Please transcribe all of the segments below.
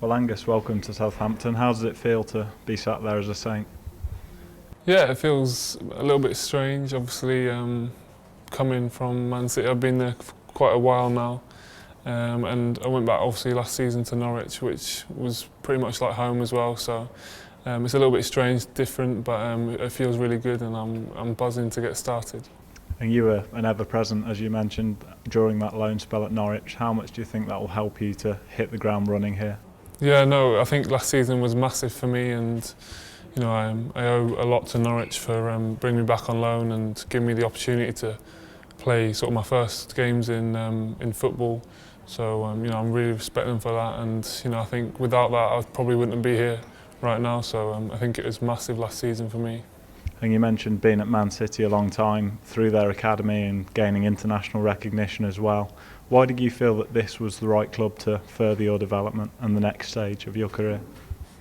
Well, Angus, welcome to Southampton. How does it feel to be sat there as a Saint? Yeah, it feels a little bit strange. Obviously, coming from Man City, I've been there for quite a while now, and I went back obviously last season to Norwich, which was pretty much like home as well. So it's a little bit strange, different, but it feels really good, and I'm buzzing to get started. And you were an ever-present, as you mentioned, during that loan spell at Norwich. How much do you think that will help you to hit the ground running here? Yeah, no, I think last season was massive for me, and you know I owe a lot to Norwich for bringing me back on loan and giving me the opportunity to play sort of my first games in football. So you know, I'm really respecting them for that, and you know, I think without that I probably wouldn't be here right now. So I think it was massive last season for me. And you mentioned being at Man City a long time through their academy and gaining international recognition as well. Why did you feel that this was the right club to further your development and the next stage of your career?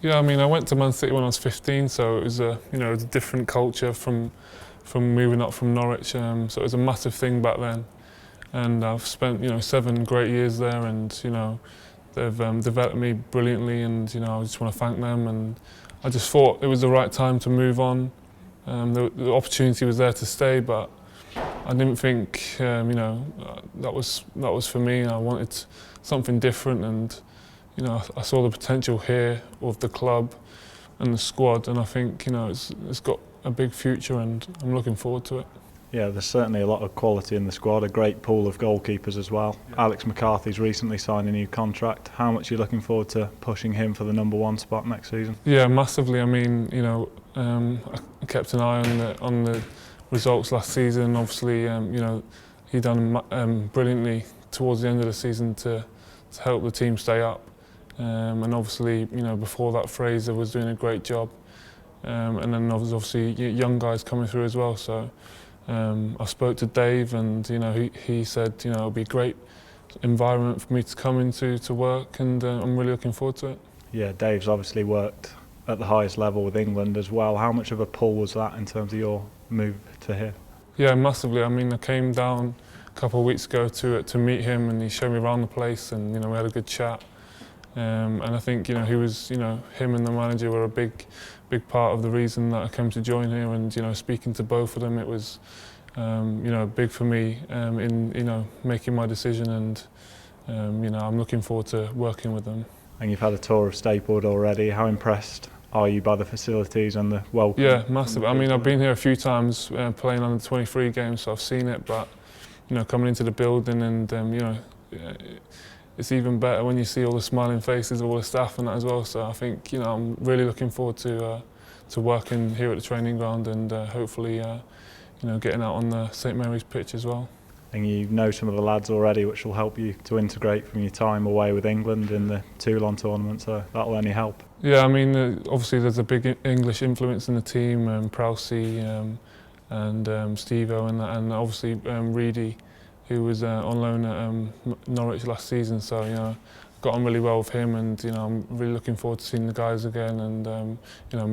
Yeah, I mean, I went to Man City when I was 15, so it was a different culture from moving up from Norwich. So it was a massive thing back then, and I've spent 7 great years there, and you know they've developed me brilliantly, and you know I just want to thank them. And I just thought it was the right time to move on. The opportunity was there to stay, but I didn't think that was for me. I wanted something different, and you know I saw the potential here of the club and the squad, and I think it's got a big future, and I'm looking forward to it. Yeah, there's certainly a lot of quality in the squad, a great pool of goalkeepers as well. Yeah. Alex McCarthy's recently signed a new contract. How much are you looking forward to pushing him for the #1 spot next season? Yeah, massively. I mean, I kept an eye on the results last season. Obviously, he done brilliantly towards the end of the season to help the team stay up. And obviously, before that, Fraser was doing a great job. And then obviously young guys coming through as well. So I spoke to Dave, and he said it'll be a great environment for me to come into to work, and I'm really looking forward to it. Yeah, Dave's obviously worked at the highest level with England as well. How much of a pull was that in terms of your move to here? Yeah, massively. I mean, I came down a couple of weeks ago to meet him, and he showed me around the place, and we had a good chat. And I think him and the manager were a big part of the reason that I came to join here. And speaking to both of them, it was big for me in making my decision. And I'm looking forward to working with them. And you've had a tour of Staplewood already. How impressed are you by the facilities and the welcome? Yeah, massive. I mean, I've been here a few times playing under 23 games, so I've seen it. But coming into the building, and it's even better when you see all the smiling faces of all the staff and that as well. So I think I'm really looking forward to working here at the training ground, and hopefully getting out on the St Mary's pitch as well. And you know some of the lads already, which will help you to integrate from your time away with England in the Toulon tournament, so that'll only help. Yeah, I mean, obviously there's a big English influence in the team, Prowsey and Steve-O, and obviously Reedy, who was on loan at Norwich last season. So got on really well with him, and I'm really looking forward to seeing the guys again, and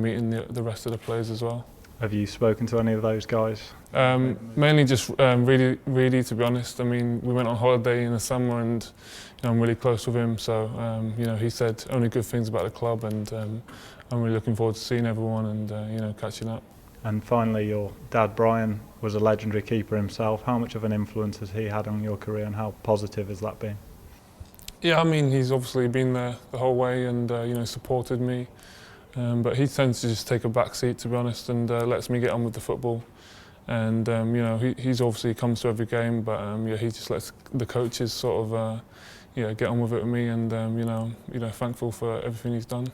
meeting the rest of the players as well. Have you spoken to any of those guys? Mainly just Reedy, to be honest. I mean, we went on holiday in the summer, and I'm really close with him. So he said only good things about the club, and I'm really looking forward to seeing everyone and catching up. And finally, your dad Brian was a legendary keeper himself. How much of an influence has he had on your career, and how positive has that been? Yeah, I mean, he's obviously been there the whole way, and supported me. But he tends to just take a back seat, to be honest, and lets me get on with the football. And he's obviously comes to every game, but he just lets the coaches sort of get on with it with me, and thankful for everything he's done.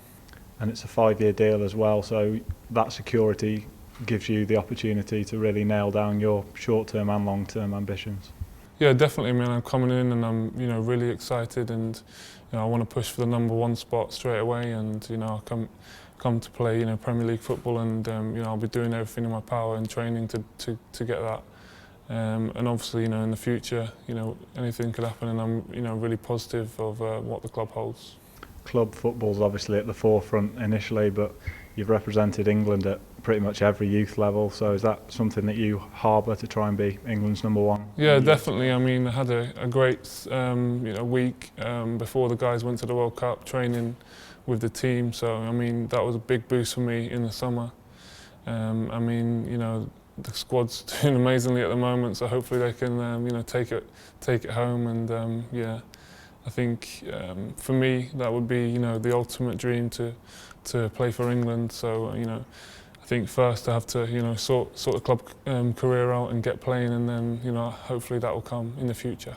And it's a 5-year deal as well, so that security gives you the opportunity to really nail down your short-term and long-term ambitions. Yeah, definitely. I mean, I'm coming in, and I'm really excited, and I want to push for the #1 spot straight away, and I come to play Premier League football, and I'll be doing everything in my power and training to get that. And obviously in the future anything could happen, and I'm really positive of what the club holds. Club football's obviously at the forefront initially, but You've represented England at pretty much every youth level, so is that something that you harbour to try and be England's number one? Yeah, definitely. I mean, I had a great week before the guys went to the World Cup, training with the team. So I mean, that was a big boost for me in the summer. I mean, the squad's doing amazingly at the moment, so hopefully they can take it home. And yeah, I think for me that would be the ultimate dream to play for England. So I think first I have to sort the club career out and get playing, and then hopefully that will come in the future.